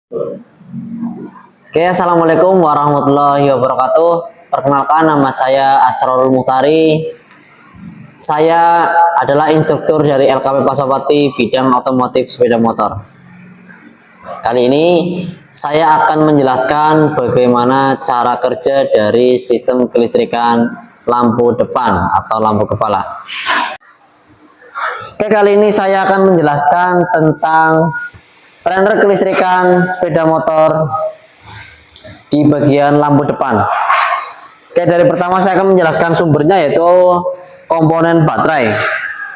Oke, assalamualaikum warahmatullahi wabarakatuh. Perkenalkan, nama saya Asrorul Muhtari. Saya adalah instruktur dari LKP Pasopati bidang otomotif sepeda motor. Kali ini saya akan menjelaskan bagaimana cara kerja dari sistem kelistrikan lampu depan atau lampu kepala. Oke, kali ini saya akan menjelaskan tentang render kelistrikan sepeda motor di bagian lampu depan. Oke, dari pertama saya akan menjelaskan sumbernya, yaitu komponen baterai.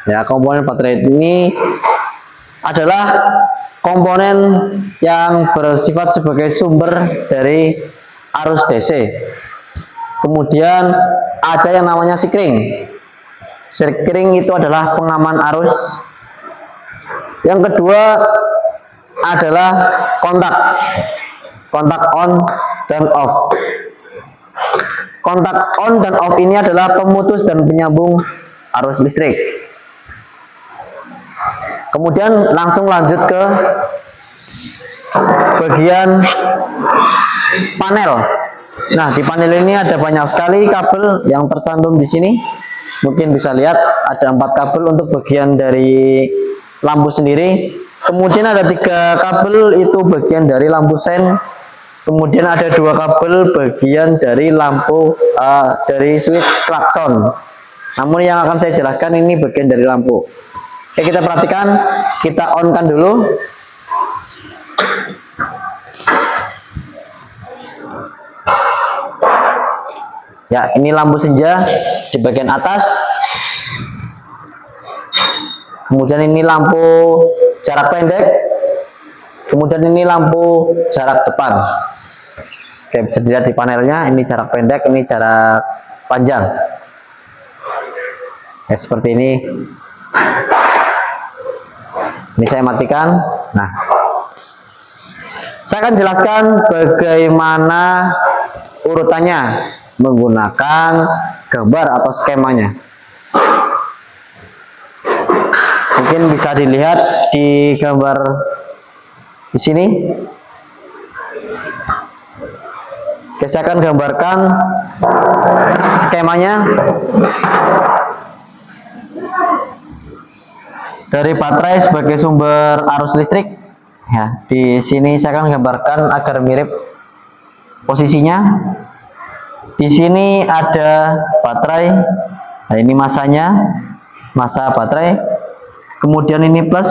Ya, komponen baterai ini adalah komponen yang bersifat sebagai sumber dari arus DC. Kemudian ada yang namanya sikring. Sikring itu adalah pengaman arus. Yang kedua adalah kontak on dan off. Kontak on dan off ini adalah pemutus dan penyambung arus listrik. Kemudian langsung lanjut ke bagian panel. Nah, di panel ini ada banyak sekali kabel yang tercantum di sini. Mungkin bisa lihat ada 4 kabel untuk bagian dari lampu sendiri. Kemudian ada 3 kabel itu bagian dari lampu sen. Kemudian ada 2 kabel bagian dari lampu dari switch klakson. Namun yang akan saya jelaskan ini bagian dari lampu. Oke, kita perhatikan, kita on kan dulu. Ya, ini lampu senja di bagian atas. Kemudian ini lampu jarak pendek. Kemudian ini lampu jarak depan. Oke, bisa dilihat di panelnya, ini jarak pendek, ini jarak panjang. Ya, seperti ini. Ini saya matikan. Nah, saya akan jelaskan bagaimana urutannya menggunakan gambar atau skemanya. Mungkin bisa dilihat di gambar di sini. Oke, saya akan gambarkan skemanya. Dari baterai sebagai sumber arus listrik. Ya, di sini saya akan gambarkan agar mirip posisinya. Di sini ada baterai. Nah, ini masanya, masa baterai. Kemudian ini plus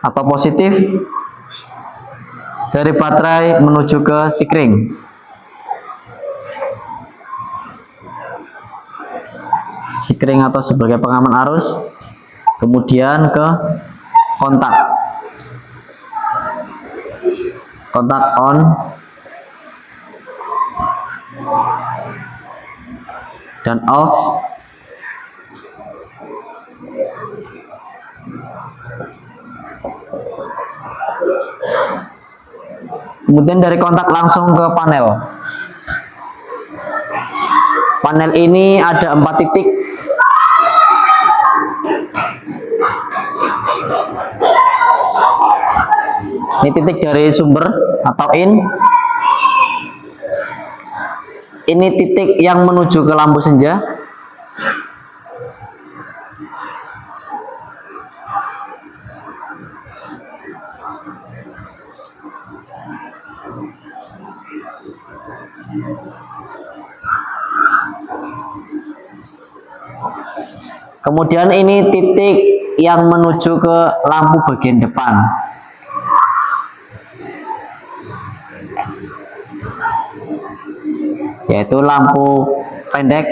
atau positif dari baterai menuju ke sikring. Sikring atau sebagai pengaman arus. Kemudian ke kontak on dan off. Kemudian dari kontak langsung ke panel. Panel ini ada 4 titik. Ini titik dari sumber atau in. Ini titik yang menuju ke lampu senja. Kemudian ini titik yang menuju ke lampu bagian depan. Yaitu lampu pendek.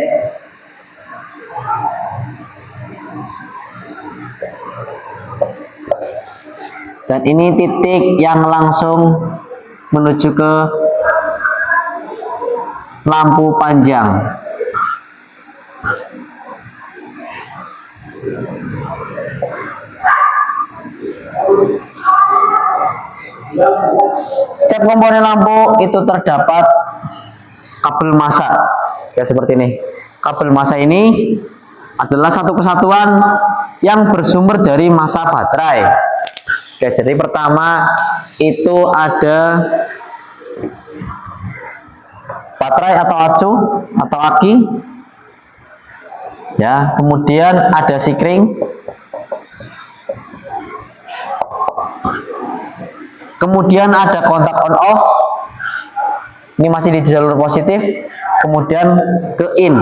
Dan ini titik yang langsung menuju ke lampu panjang. Setiap komponen lampu itu terdapat kabel massa, ya seperti ini. Kabel massa ini adalah satu kesatuan yang bersumber dari massa baterai. Oke, jadi pertama itu ada baterai atau aki, ya. Kemudian ada sikring, kemudian ada kontak on off, ini masih di jalur positif, kemudian ke in.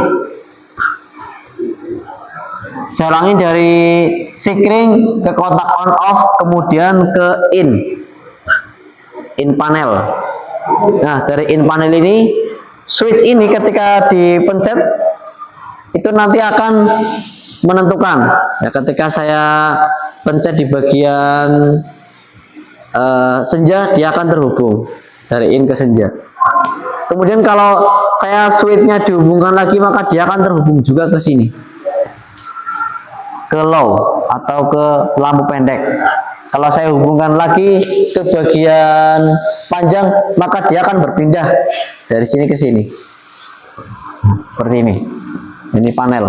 Saya ulangi, dari sikring ke kontak on off, kemudian ke in panel. Nah, dari in panel ini, switch ini ketika dipencet itu nanti akan menentukan, ya. Ketika saya pencet di bagian senja, dia akan terhubung dari in ke senja. Kemudian kalau saya switchnya dihubungkan lagi, maka dia akan terhubung juga ke sini, ke low atau ke lampu pendek. Kalau saya hubungkan lagi ke bagian panjang, maka dia akan berpindah dari sini ke sini, seperti ini. Ini panel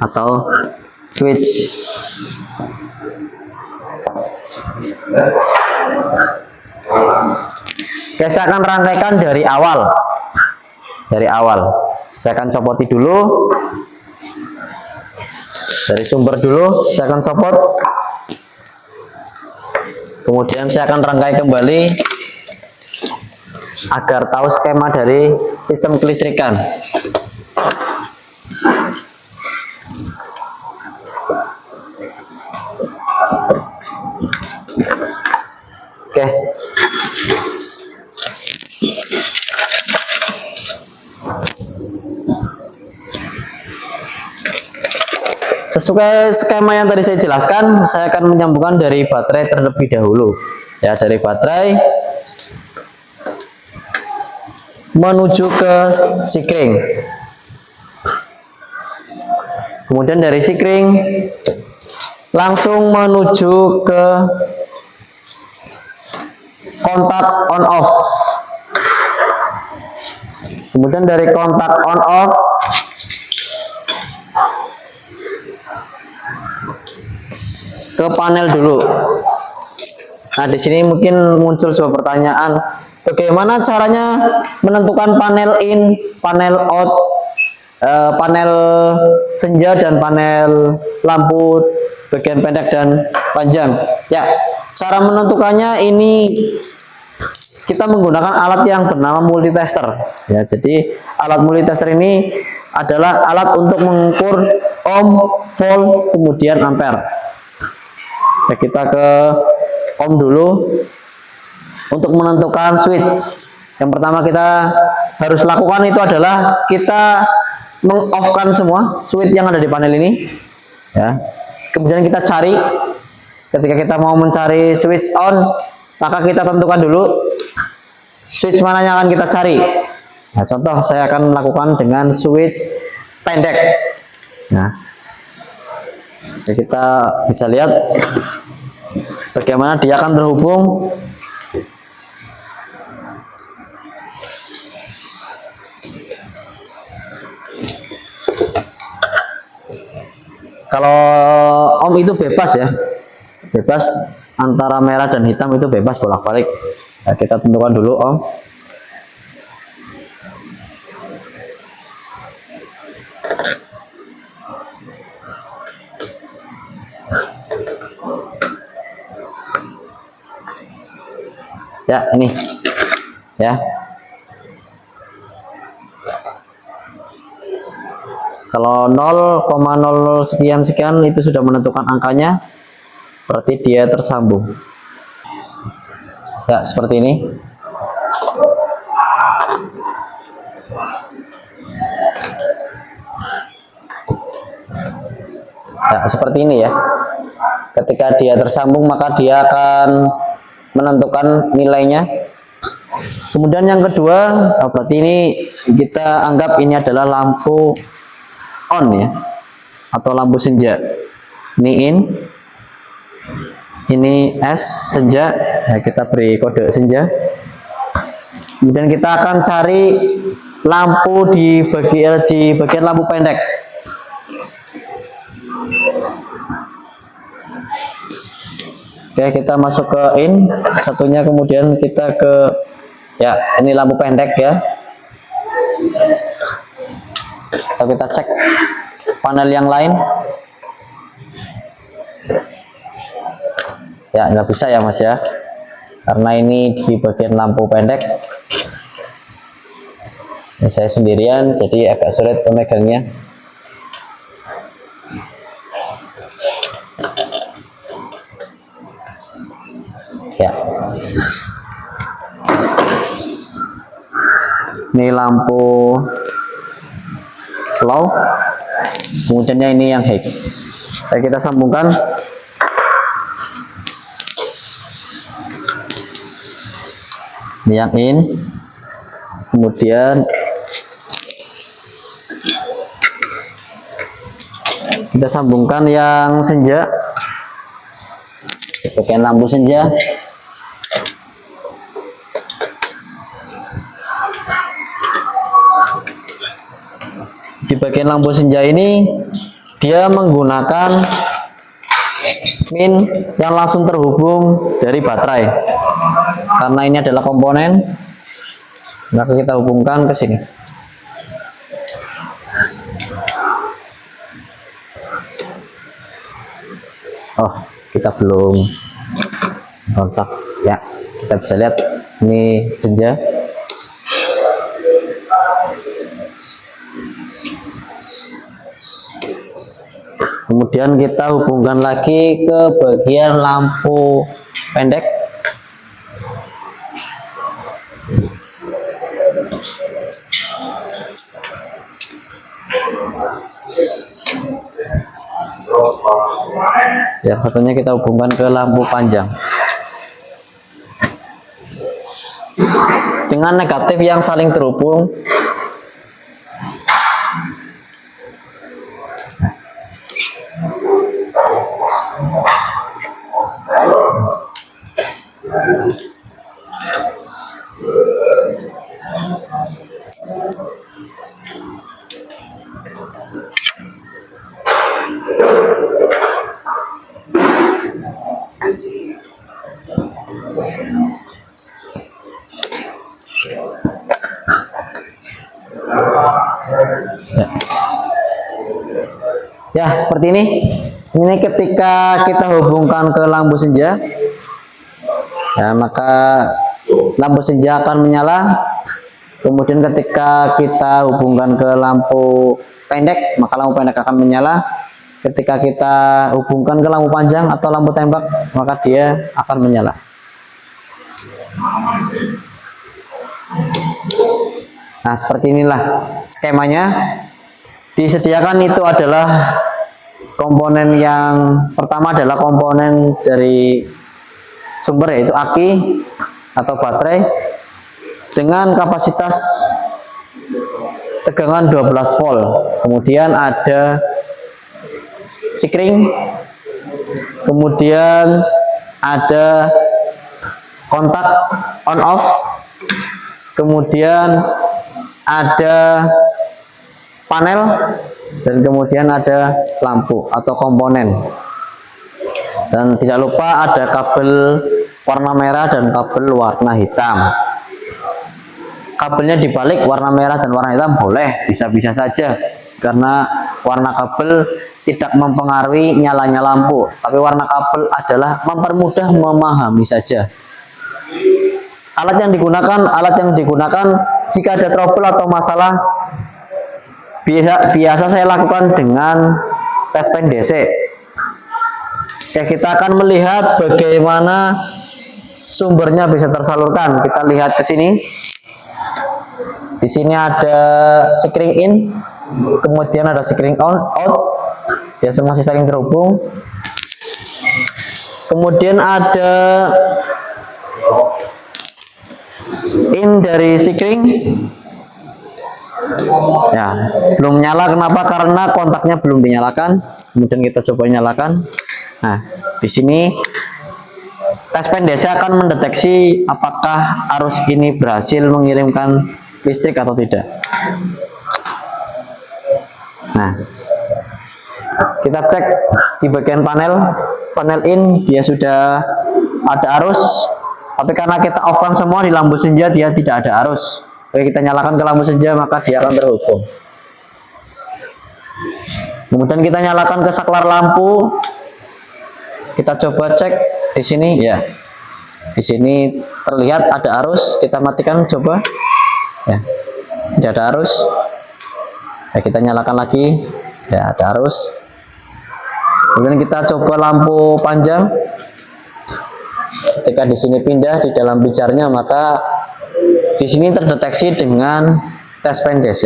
atau switch. Oke, saya akan rangkaikan dari awal. Saya akan copoti dulu. Dari sumber dulu saya akan copot. Kemudian saya akan rangkai kembali agar tahu skema dari sistem kelistrikan. Oke. Sesuai skema yang tadi saya jelaskan, saya akan menyambungkan dari baterai terlebih dahulu. Ya, dari baterai menuju ke sikring. Kemudian dari sikring langsung menuju ke kontak on off. Kemudian dari kontak on off ke panel dulu. Nah, di sini mungkin muncul sebuah pertanyaan, bagaimana caranya menentukan panel in, panel out, panel senja dan panel lampu bagian pendek dan panjang. Ya, cara menentukannya ini kita menggunakan alat yang bernama multitester. Ya, jadi alat multitester ini adalah alat untuk mengukur ohm, volt, kemudian ampere. Ya, kita ke ohm dulu. Untuk menentukan switch, yang pertama kita harus lakukan itu adalah kita meng-off-kan semua switch yang ada di panel ini, ya. Kemudian kita cari, ketika kita mau mencari switch on, maka kita tentukan dulu switch mana yang akan kita cari. Nah, contoh saya akan melakukan dengan switch pendek. Nah, kita bisa lihat bagaimana dia akan terhubung. Kalau ohm itu bebas, ya, bebas antara merah dan hitam, itu bebas bolak-balik. Nah, kita tentukan dulu ohm. Ya, ini, ya. Kalau 0,00 sekian itu sudah menentukan angkanya, berarti dia tersambung. Ya, seperti ini. Ya, seperti ini, ya. Ketika dia tersambung, maka dia akan menentukan nilainya. Kemudian yang kedua, berarti ini kita anggap ini adalah lampu on, ya, atau lampu senja. Ini in, ini S, senja. Nah, kita beri kode senja. Kemudian kita akan cari lampu di bagian lampu pendek. Oke, kita masuk ke in satunya, kemudian kita ke ya ini lampu pendek ya. Kita cek panel yang lain. Ya nggak bisa ya Mas ya, karena ini di bagian lampu pendek. Ini saya sendirian jadi agak sulit pemegangnya. Ya, ini lampu low, kemudiannya ini yang high. Kita sambungkan. Ini yang in, kemudian kita sambungkan yang senja, bagian lampu senja. Di bagian lampu senja ini dia menggunakan min yang langsung terhubung dari baterai, karena ini adalah komponen, maka kita hubungkan ke sini. Oh, kita belum kontak ya, kita bisa lihat ini senja. Kemudian kita hubungkan lagi ke bagian lampu pendek. Yang satunya kita hubungkan ke lampu panjang dengan negatif yang saling terhubung. Ya, seperti ini. Ini ketika kita hubungkan ke lampu senja, ya, maka lampu senja akan menyala. Kemudian ketika kita hubungkan ke lampu pendek, maka lampu pendek akan menyala. Ketika kita hubungkan ke lampu panjang atau lampu tembak, maka dia akan menyala. Nah, seperti inilah skemanya. Disediakan itu adalah komponen yang pertama adalah komponen dari sumber, yaitu aki atau baterai dengan kapasitas tegangan 12 volt. Kemudian ada sikring, kemudian ada kontak on off, kemudian ada panel, dan kemudian ada lampu atau komponen. Dan tidak lupa ada kabel warna merah dan kabel warna hitam. Kabelnya dibalik warna merah dan warna hitam boleh, bisa-bisa saja, karena warna kabel tidak mempengaruhi nyalanya lampu, tapi warna kabel adalah mempermudah memahami saja. Alat yang digunakan jika ada trouble atau masalah, biasa saya lakukan dengan tes pen DC. Oke, kita akan melihat bagaimana sumbernya bisa tersalurkan. Kita lihat ke sini. Di sini ada sikring in, kemudian ada sikring out. Dia masih saling terhubung. Kemudian ada in dari sikring. Ya, belum nyala. Kenapa? Karena kontaknya belum dinyalakan. Kemudian kita coba nyalakan. Nah, di sini tes pen DC akan mendeteksi apakah arus ini berhasil mengirimkan listrik atau tidak. Nah, kita cek di bagian panel in, dia sudah ada arus, tapi karena kita off-kan semua di lampu senja, dia tidak ada arus. Oke, kita nyalakan ke lampu senja, maka dia akan terhubung. Kemudian kita nyalakan ke saklar lampu. Kita coba cek di sini ya. Di sini terlihat ada arus, kita matikan coba. Ya. Tidak ada arus. Ya, kita nyalakan lagi. Ya, ada arus. Kemudian kita coba lampu panjang. Ketika di sini pindah di dalam pijarnya, maka di sini terdeteksi dengan tes pen DC.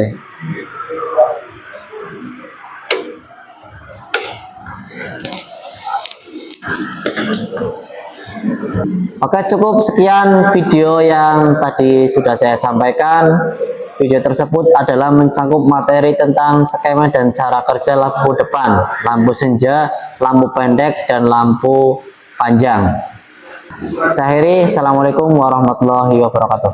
Oke, cukup sekian video yang tadi sudah saya sampaikan. Video tersebut adalah mencakup materi tentang skema dan cara kerja lampu depan, lampu senja, lampu pendek, dan lampu panjang. Saya akhiri, assalamualaikum warahmatullahi wabarakatuh.